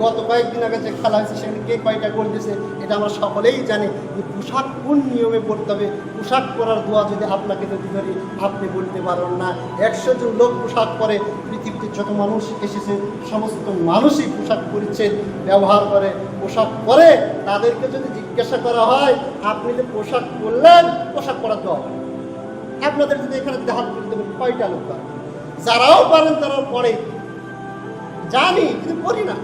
গত কয়েকদিন আগে যে খেলা হয়েছে সেখানে কে কয়টা গোল দিয়েছে এটা আমরা সকলেই জানি। যে পোশাক কোন নিয়মে পড়তে হবে, পোশাক পরার দোয়া যদি আপনাকে যদি ধরি আপনি বলতে পারবেন না। 100 জন লোক পোশাক পরে, পৃথিবীতে যত মানুষ এসেছে সমস্ত মানুষই পোশাক পরিচ্ছেদ ব্যবহার করে, পোশাক পরে। তাদেরকে যদি জিজ্ঞাসা করা হয় আপনি যে পোশাক পরলেন, পোশাক পরার দোয়া আপনাদের যদি এখানে যদি হাত তুলে দেবেন কয়টা লোক পারেন? যারাও পারেন তারাও পড়ে, জানি কিন্তু পড়ি না।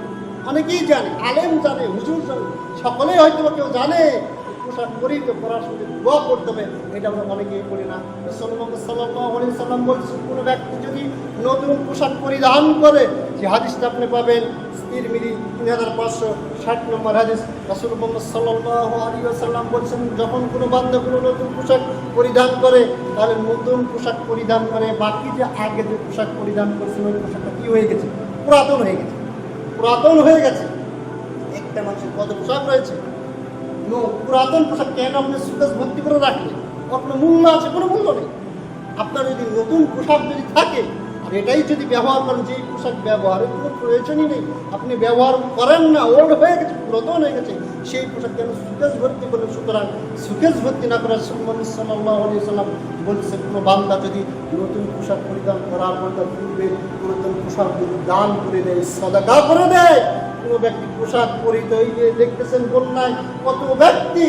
অনেকেই জানে, আলেম জানে, হুজুর জানে, সকলেই হয়তো কেউ জানে পোশাক পরি তো পড়ার সঙ্গে দোয়া করতে হবে, এটা আমরা অনেকেই করি না। রাসূলুল্লাহ সাল্লাল্লাহু আলাইহি সাল্লাম বলছেন কোনো ব্যক্তি যদি নতুন পোশাক পরিধান করে, যে হাদিসটা আপনি পাবেন তিরমিজি 3560 নম্বর হাদিস। রাসূলুল্লাহ সাল্লাল্লাহু আলাইহি ওয়াসাল্লাম বলছেন যখন কোনো বান্দা কোনো নতুন পোশাক পরিধান করে, তাহলে নতুন পোশাক পরিধান করে বাকি যে আগে যে পোশাক পরিধান করছিল ওই পোশাকটা কি হয়ে গেছে? পুরাতন হয়ে গেছে, পুরাতন হয়ে গেছে। একটা মানুষের কত পোশাক রয়েছে, পুরাতন পোশাক কেন আপনি সুকেস ভর্তি করে রাখলেন? কোনো মূল্য আছে? কোনো মূল্য নেই। আপনার যদি নতুন পোশাক যদি থাকে আর এটাই যদি ব্যবহার করেন, যেই পোশাক ব্যবহারের কোনো প্রয়োজনই নেই, আপনি ব্যবহার করেন না, ওল্ড হয়ে গেছে, পুরাতন হয়ে গেছে, সেই পোশাক কেন সুকেস ভর্তি করলেন? সুতরাং সুকেস ভর্তি না করে রাসূলুল্লাহ সাল্লাল্লাহু আলাইহি ওয়াসাল্লাম বলছেন কোনো বান্দা যদি নতুন পোশাক পরিধান করার পর তার পূর্বে পুরাতন পোশাক যদি দান করে দেয়, সাদাকা করে দেয়, কোনো ব্যক্তি পোশাক পরিত এই যে দেখতেছেন বন্যায় কত ব্যক্তি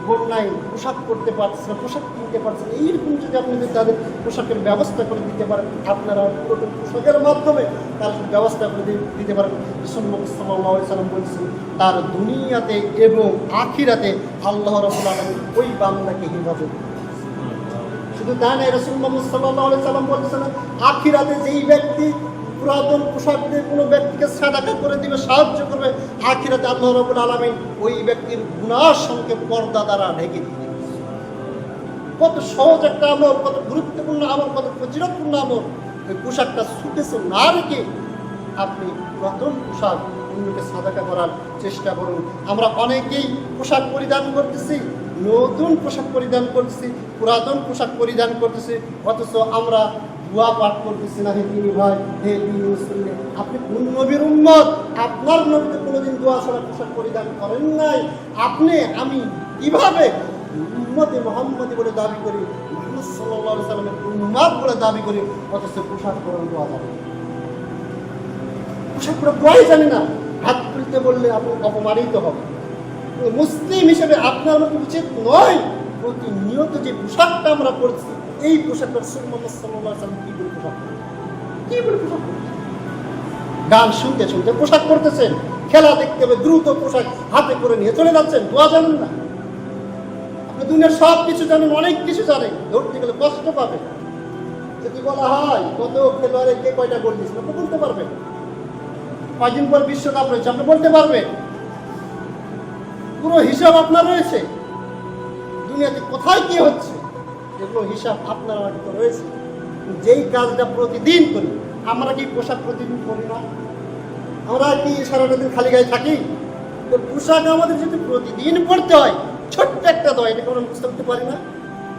বন্যায় পোশাক করতে পারছে না, পোশাক কিনতে পারছে না, এইরকম যদি আপনি যদি তাদের পোশাকের ব্যবস্থা করে দিতে পারেন, আপনারা পুরাতন পোশাকের মাধ্যমে তার ব্যবস্থা করে দিতে পারেন। রাসূলুল্লাহ সাল্লাল্লাহু আলাইহি ওয়াসাল্লাম বলছেন তার দুনিয়াতে এবং আখিরাতে আল্লাহ রাব্বুল আলামিন ওই বান্দাকে হিফাজত করবেন। শুধু তাই নয়, রাসূলুল্লাহ সাল্লাল্লাহু আলাইহি ওয়াসাল্লাম বলছেন আখিরাতে যেই ব্যক্তি পুরাতন পোশাক দিয়ে কোনো ব্যক্তিকে সাদাকা করে দিবে, সাহায্য করবে, আখিরাতে আল্লাহ রাব্বুল আলামিন ওই ব্যক্তির গুনাহ সঙ্গে পর্দা দ্বারা ঢেকে দিবে। কত সহজ একটা আমল, কত গুরুত্বপূর্ণ আমল, কত ফজিলতপূর্ণ আমল। ওই পোশাকটা সুকেছে না রেখে আপনি পুরাতন পোশাক অন্যকে সাদাকা করার চেষ্টা করুন। আমরা অনেকেই পোশাক পরিধান করতেছি, নতুন পোশাক পরিধান করতেছি, পুরাতন পোশাক পরিধান করতেছি, অথচ আমরা দোয়া পাঠ করতেছি না। হে তিনি ভাই, হে তিনি মুসলিম, আপনি কোন নবীর উম্মত? আপনার নবীতে কোনোদিন দোয়া ছাড়া পোশাক পরিধান করেন নাই। আপনি আমি কিভাবে উম্মতে মুহাম্মদী বলে দাবি করি, মুহাম্মদ সাল্লাল্লাহু আলাইহি সাল্লামের উম্মত বলে দাবি করি, অথচ পোশাক পরার দোয়া জানি না, পোশাক পরার দোয়াই জানি না। হাত তুলতে বললে আপনি অপমানিত হবেন। মুসলিম হিসেবে আপনার মতো উচিত নয় প্রতিনিয়ত যে পোশাকটা আমরা পরছি, এই পোশাকটা রাসূলুল্লাহ সাল্লাল্লাহু আলাইহি ওয়াসাল্লাম কি বলে পোশাক পরছেন, কি বলে পোশাক পরছেন? গান শুনতে শুনতে পোশাক পরতেছেন, খেলা দেখতে হবে দ্রুত পোশাক হাতে করে নিয়ে চলে যাচ্ছেন, দোয়া জানেন না। আপনি দুনিয়ার সব কিছু জানেন, অনেক কিছু জানেন, ধরতে গেলে কষ্ট পাবেন। যদি বলা হয় কত খেলোয়াড়ে কে কয়টা গোল দিয়েছেন, আপনি বলতে পারবেন। কয়দিন পর বিশ্বকাপ রয়েছে, আপনি বলতে পারবেন। পুরো হিসাব আপনার রয়েছে, দুনিয়াতে কোথায় কি হচ্ছে এগুলো হিসাব আপনার আমার তো রয়েছে। যেই কাজটা প্রতিদিন করি, আমরা কি পোশাক প্রতিদিন করি না? আমরা কি সারাটা দিন খালি গায়ে থাকি? তো পোশাক আমাদের যদি প্রতিদিন পড়তে হয়, ছোট্ট একটা দোয়া, এটা আমরা বুঝতে করতে পারি না?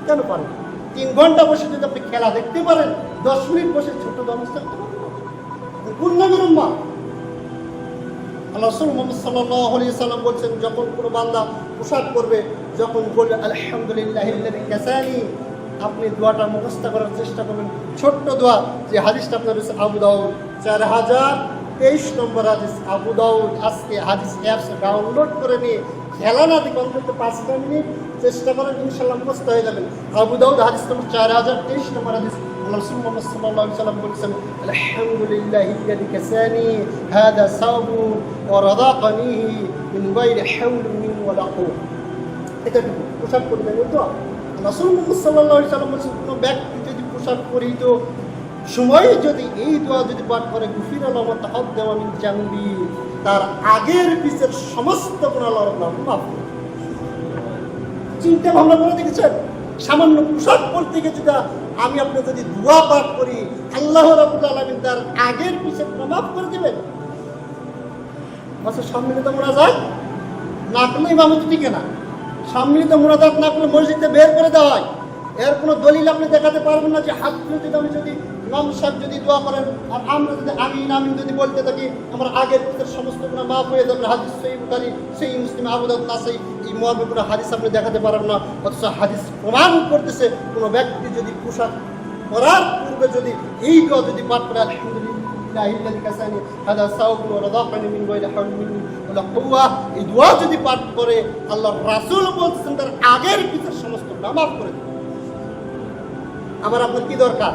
কেন পারি? 3 ঘন্টা বসে যদি আপনি খেলা দেখতে পারেন, 10 মিনিট বসে ছোট্ট দোয়া বুঝতে করতে পারেন না? কোন নবীর উম্মত? আল্লাহ রাসূলুল্লাহ সাল্লাল্লাহু আলাইহি ওয়াসাল্লাম বলছেন যখন কোনো বান্দা পোশাক পরবে, যখন বলবে আলহামদুলিল্লাহিল্লাযী কাসানি, আপনি দোয়াটা মুখস্থ করার চেষ্টা করবেন। ছোট্ট দোয়া, যে হাদিসটা আপনার রয়েছে আবু দাউদ 4023 নম্বর হাদিস। আবু দাউদ আজকে হাদিস অ্যাপস ডাউনলোড করে নিয়ে খেলা না দেখে অন্তত 5 মিনিট চেষ্টা করেন, ইনশাআল্লাহ মুখস্থ হয়ে যাবেন। আবু দাউদ হাদিস নম্বর 4023 নম্বর হাদিস। রাসূলুল্লাহ সাল্লাল্লাহু আলাইহি ওয়াসাল্লাম বলেছেন আলহামদুলিল্লাহিল্লাযী কাসানি হাদা সাওবু ওয়া রাযাকানিহি মিন গায়রি হাওলিন মিননি ওয়ালা কুওয়া। এটা পোশাক পরিধানের দোয়া। রাসূলুল্লাহ সাল্লাল্লাহু আলাইহি ওয়াসাল্লাম বলেছেন কোনো ব্যক্তি যদি পোশাক পরিহিত সময় যদি এই দোয়া যদি পাঠ করে, গুফিরা লাহু মা তাকদ্দামা মিন জামবি, তার আগের পিছের সমস্ত গুনাহ আল্লাহ রাব্বুল মাফ করে। চিন্তা ভাবনা করে দেখেছেন? সামান্য পোশাক পরতে গিয়ে যদি আমি আপনি যদি দোয়া পাঠ করি, আল্লাহ রাব্বুল আলামিন তার আগের পিছের গুনাহ মাফ করে দেবেন। আচ্ছা, সম্মিলিত মুনাজাত না করলে ইমামতি টিকে না। সম্মিলিত মুনাজাত না করলে মসজিদে বের করে দেওয়া হয়। এর কোনো দলিল আপনি দেখাতে পারবেন না যে হাত তুলে যদি আমি যদি ইমাম সাহেব যদি দোয়া করেন আর আমরা যদি আমিন আমিন যদি বলতে থাকি, আমার আগের পিছের সমস্ত গুনাহ মাফ হয়ে যাবে। হাদিস সহিহ বুখারী, সহিহ মুসলিম, আবু দাউদ, নাসাই, এই মর্মে কোনো হাদিস আপনি দেখাতে পারেন না, অথচ হাদিস প্রমাণ করতেছে কোনো ব্যক্তি যদি পোশাক পরার পূর্বে যদি এই দোয়া যদি পাঠ করে, আলহামদুলিল্লাহ ইল্লাযী কাসানি হাদা সাওবুন ওয়া রাযাকানি মিন গায়রি হাওলিন মিন্নি ওয়ালা কুওয়া, এই দোয়া যদি পাঠ করে আল্লাহর রাসূল বলছেন তার আগের পিছের সমস্ত গুনাহ মাফ করে দেবেন। আমার আপনার কি দরকার?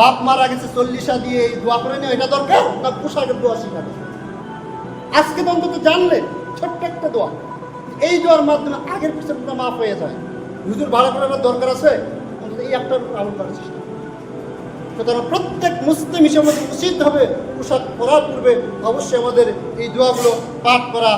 বাপ মারা গেছে 40 দিয়ে এই দোয়া করে নেওয়া এটা দরকার না পোশাকের দোয়া শিখাবে? আজকে তো অন্তত জানলেন ছোট্ট একটা দোয়া, এই দোয়ার মাধ্যমে আগের পিছনে পুরো মাফ হয়ে যায়। হুজুর ভাড়া করার দরকার আছে, অন্তত এই একটা আমল করার চেষ্টা। সুতরাং প্রত্যেক মুসলিম হিসেবে উচিত হবে পোশাক পরার পূর্বে অবশ্যই আমাদের এই দোয়াগুলো পাঠ করা।